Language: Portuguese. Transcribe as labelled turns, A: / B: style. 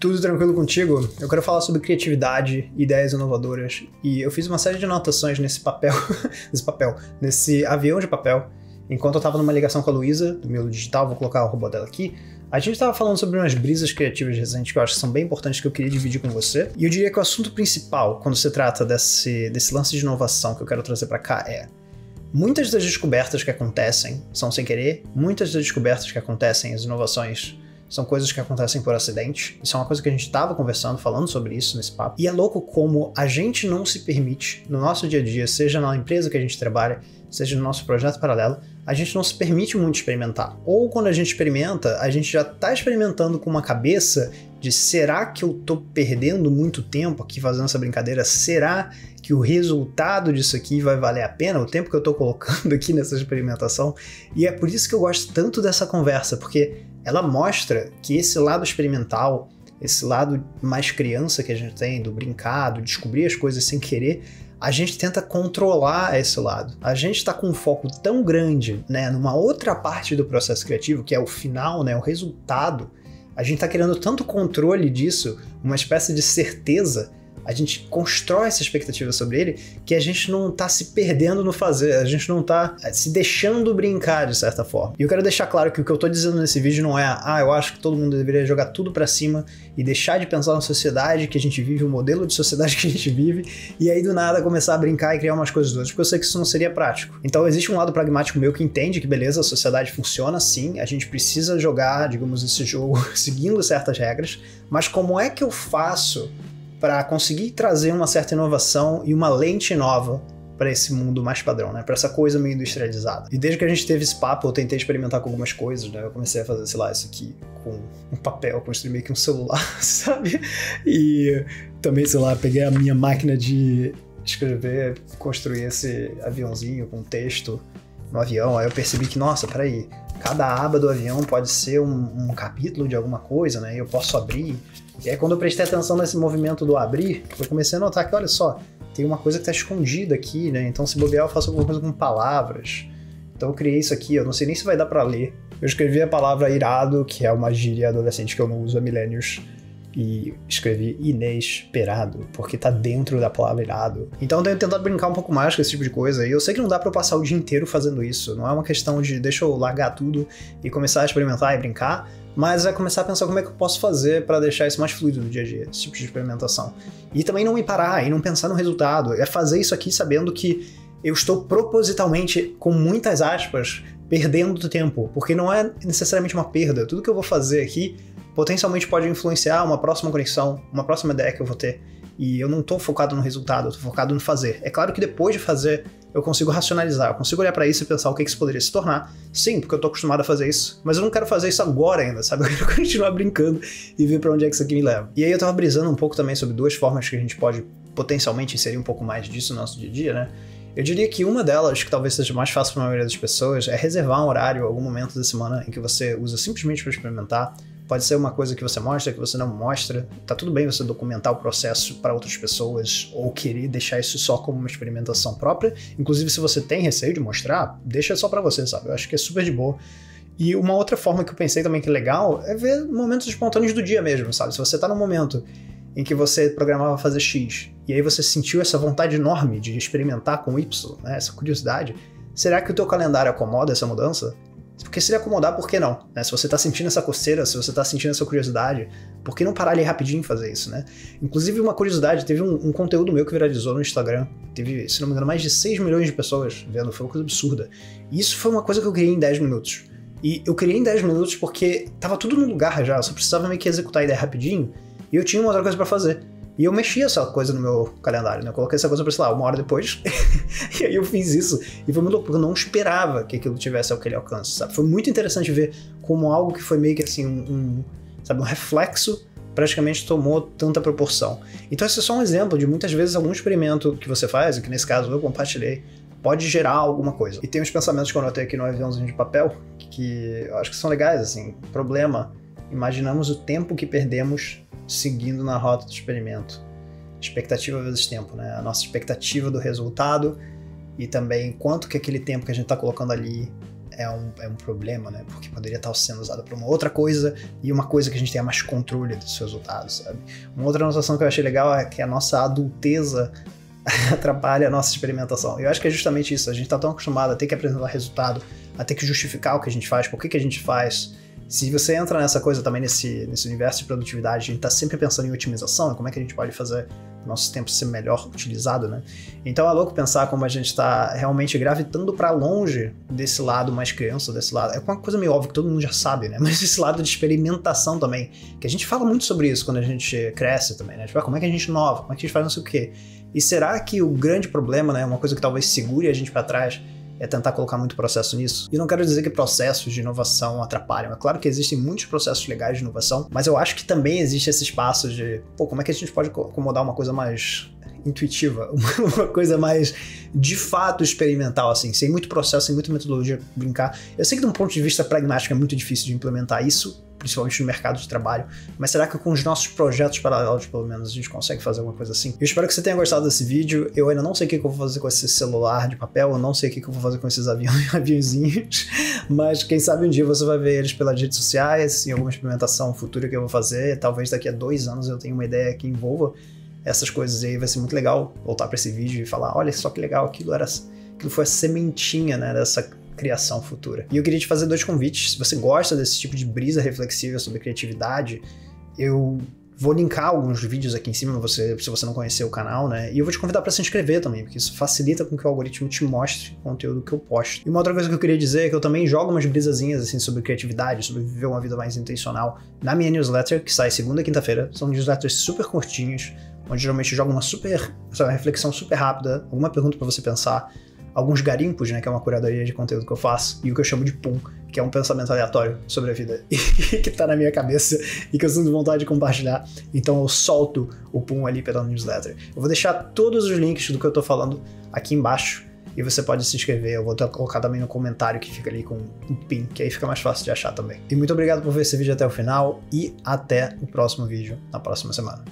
A: Tudo tranquilo contigo? Eu quero falar sobre criatividade, ideias inovadoras, e eu fiz uma série de anotações nesse nesse avião de papel, enquanto eu estava numa ligação com a Luísa, do Milo Digital. Vou colocar o robô dela aqui. A gente estava falando sobre umas brisas criativas recentes que eu acho que são bem importantes, que eu queria dividir com você, e eu diria que o assunto principal, quando se trata desse lance de inovação que eu quero trazer para cá é: muitas das descobertas que acontecem são sem querer, muitas das descobertas que acontecem, as inovações, são coisas que acontecem por acidente. Isso é uma coisa que a gente estava conversando, falando sobre isso nesse papo. E é louco como a gente não se permite, no nosso dia a dia, seja na empresa que a gente trabalha, seja no nosso projeto paralelo, a gente não se permite muito experimentar. Ou quando a gente experimenta, a gente já está experimentando com uma cabeça de: será que eu tô perdendo muito tempo aqui fazendo essa brincadeira? Será que o resultado disso aqui vai valer a pena? O tempo que eu tô colocando aqui nessa experimentação? E é por isso que eu gosto tanto dessa conversa, porque ela mostra que esse lado experimental, esse lado mais criança que a gente tem, do brincar, do descobrir as coisas sem querer, a gente tenta controlar esse lado. A gente está com um foco tão grande, né, numa outra parte do processo criativo, que é o final, né, o resultado. A gente está querendo tanto controle disso, uma espécie de certeza. A gente constrói essa expectativa sobre ele, que a gente não tá se perdendo no fazer, a gente não tá se deixando brincar de certa forma. E eu quero deixar claro que o que eu tô dizendo nesse vídeo não é: eu acho que todo mundo deveria jogar tudo pra cima e deixar de pensar na sociedade que a gente vive, o modelo de sociedade que a gente vive, e aí do nada começar a brincar e criar umas coisas doidas, porque eu sei que isso não seria prático. Então existe um lado pragmático meu que entende que, beleza, a sociedade funciona assim, a gente precisa jogar, digamos, esse jogo seguindo certas regras, mas como é que eu faço para conseguir trazer uma certa inovação e uma lente nova para esse mundo mais padrão, né? Para essa coisa meio industrializada. E desde que a gente teve esse papo, eu tentei experimentar com algumas coisas, né? Eu comecei a fazer, sei lá, isso aqui com um papel, construí meio que um celular, sabe? E também, sei lá, peguei a minha máquina de escrever, construí esse aviãozinho com texto no avião. Aí eu percebi que, nossa, peraí, cada aba do avião pode ser um capítulo de alguma coisa, né? E eu posso abrir. E aí, quando eu prestei atenção nesse movimento do abrir, eu comecei a notar que, olha só, tem uma coisa que está escondida aqui, né? Então, se bobear, eu faço alguma coisa com palavras. Então, eu criei isso aqui, eu não sei nem se vai dar para ler. Eu escrevi a palavra irado, que é uma gíria adolescente que eu não uso há milênios, e escrevi inesperado, porque tá dentro da palavra irado. Então eu tenho tentado brincar um pouco mais com esse tipo de coisa, e eu sei que não dá pra eu passar o dia inteiro fazendo isso, não é uma questão de deixa eu largar tudo e começar a experimentar e brincar, mas é começar a pensar como é que eu posso fazer pra deixar isso mais fluido no dia a dia, esse tipo de experimentação. E também não me parar e não pensar no resultado, é fazer isso aqui sabendo que eu estou propositalmente, com muitas aspas, perdendo tempo, porque não é necessariamente uma perda. Tudo que eu vou fazer aqui potencialmente pode influenciar uma próxima conexão, uma próxima ideia que eu vou ter. E eu não tô focado no resultado, eu tô focado no fazer. É claro que depois de fazer, eu consigo racionalizar, eu consigo olhar pra isso e pensar o que isso poderia se tornar. Sim, porque eu tô acostumado a fazer isso, mas eu não quero fazer isso agora ainda, sabe? Eu quero continuar brincando e ver pra onde é que isso aqui me leva. E aí eu tava brisando um pouco também sobre duas formas que a gente pode potencialmente inserir um pouco mais disso no nosso dia a dia, né? Eu diria que uma delas, que talvez seja mais fácil para a maioria das pessoas, é reservar um horário, algum momento da semana em que você usa simplesmente para experimentar. Pode ser uma coisa que você mostra, que você não mostra. Tá tudo bem você documentar o processo para outras pessoas ou querer deixar isso só como uma experimentação própria. Inclusive, se você tem receio de mostrar, deixa só para você, sabe? Eu acho que é super de boa. E uma outra forma que eu pensei também que é legal é ver momentos espontâneos do dia mesmo, sabe? Se você tá num momento em que você programava fazer X, e aí você sentiu essa vontade enorme de experimentar com Y, né? Essa curiosidade, será que o teu calendário acomoda essa mudança? Porque se ele acomodar, por que não? Né? Se você tá sentindo essa coceira, se você tá sentindo essa curiosidade, por que não parar ali rapidinho e fazer isso, né? Inclusive, uma curiosidade, teve um conteúdo meu que viralizou no Instagram, teve, se não me engano, mais de 6 milhões de pessoas vendo, foi uma coisa absurda. E isso foi uma coisa que eu criei em 10 minutos. E eu criei em 10 minutos porque tava tudo no lugar já, eu só precisava meio que executar a ideia rapidinho, e eu tinha uma outra coisa pra fazer. E eu mexi essa coisa no meu calendário, né? Eu coloquei essa coisa pra, sei lá, 1 hora depois. E aí eu fiz isso. E foi muito louco, porque eu não esperava que aquilo tivesse aquele alcance, sabe? Foi muito interessante ver como algo que foi meio que assim, um reflexo praticamente tomou tanta proporção. Então esse é só um exemplo de muitas vezes algum experimento que você faz, e que nesse caso eu compartilhei, pode gerar alguma coisa. E tem uns pensamentos que eu anotei aqui no aviãozinho de papel, que eu acho que são legais, assim. Problema: imaginamos o tempo que perdemos seguindo na rota do experimento. Expectativa vezes tempo, né? A nossa expectativa do resultado e também quanto que aquele tempo que a gente está colocando ali é um problema, né? Porque poderia estar sendo usado para uma outra coisa e uma coisa que a gente tenha mais controle dos resultados, sabe? Uma outra anotação que eu achei legal é que a nossa adulteza atrapalha a nossa experimentação. Eu acho que é justamente isso. A gente tá tão acostumado a ter que apresentar resultado, a ter que justificar o que a gente faz, por que a gente faz. Se você entra nessa coisa também, nesse universo de produtividade, a gente tá sempre pensando em otimização, como é que a gente pode fazer o nosso tempo ser melhor utilizado, né? Então é louco pensar como a gente tá realmente gravitando para longe desse lado mais criança, desse lado. É uma coisa meio óbvia que todo mundo já sabe, né? Mas esse lado de experimentação também, que a gente fala muito sobre isso quando a gente cresce também, né? Tipo, como é que a gente inova, como é que a gente faz não sei o quê. E será que o grande problema, né, uma coisa que talvez segure a gente para trás, é tentar colocar muito processo nisso? E eu não quero dizer que processos de inovação atrapalham. É claro que existem muitos processos legais de inovação, mas eu acho que também existe esse espaço de, pô, como é que a gente pode acomodar uma coisa mais intuitiva, uma coisa mais de fato experimental, assim, sem muito processo, sem muita metodologia, brincar. Eu sei que de um ponto de vista pragmático é muito difícil de implementar isso, principalmente no mercado de trabalho, mas será que com os nossos projetos paralelos, pelo menos, a gente consegue fazer alguma coisa assim? Eu espero que você tenha gostado desse vídeo. Eu ainda não sei o que eu vou fazer com esse celular de papel, eu não sei o que eu vou fazer com esses aviãozinhos, mas quem sabe um dia você vai ver eles pelas redes sociais, em alguma experimentação futura que eu vou fazer. Talvez daqui a 2 anos eu tenha uma ideia que envolva essas coisas, e aí vai ser muito legal voltar para esse vídeo e falar, olha só que legal, aquilo foi a sementinha, né, dessa criação futura. E eu queria te fazer 2 convites. Se você gosta desse tipo de brisa reflexiva sobre criatividade, eu vou linkar alguns vídeos aqui em cima se você não conhecer o canal, né? E eu vou te convidar para se inscrever também, porque isso facilita com que o algoritmo te mostre o conteúdo que eu posto. E uma outra coisa que eu queria dizer é que eu também jogo umas brisazinhas assim sobre criatividade, sobre viver uma vida mais intencional na minha newsletter, que sai segunda e quinta-feira. São newsletters super curtinhos, onde geralmente eu jogo uma reflexão super rápida, alguma pergunta para você pensar, alguns garimpos, né, que é uma curadoria de conteúdo que eu faço, e o que eu chamo de pum, que é um pensamento aleatório sobre a vida e que tá na minha cabeça e que eu sinto vontade de compartilhar. Então eu solto o pum ali pela newsletter. Eu vou deixar todos os links do que eu tô falando aqui embaixo e você pode se inscrever. Eu vou colocar também no comentário que fica ali com um pin, que aí fica mais fácil de achar também. E muito obrigado por ver esse vídeo até o final e até o próximo vídeo na próxima semana.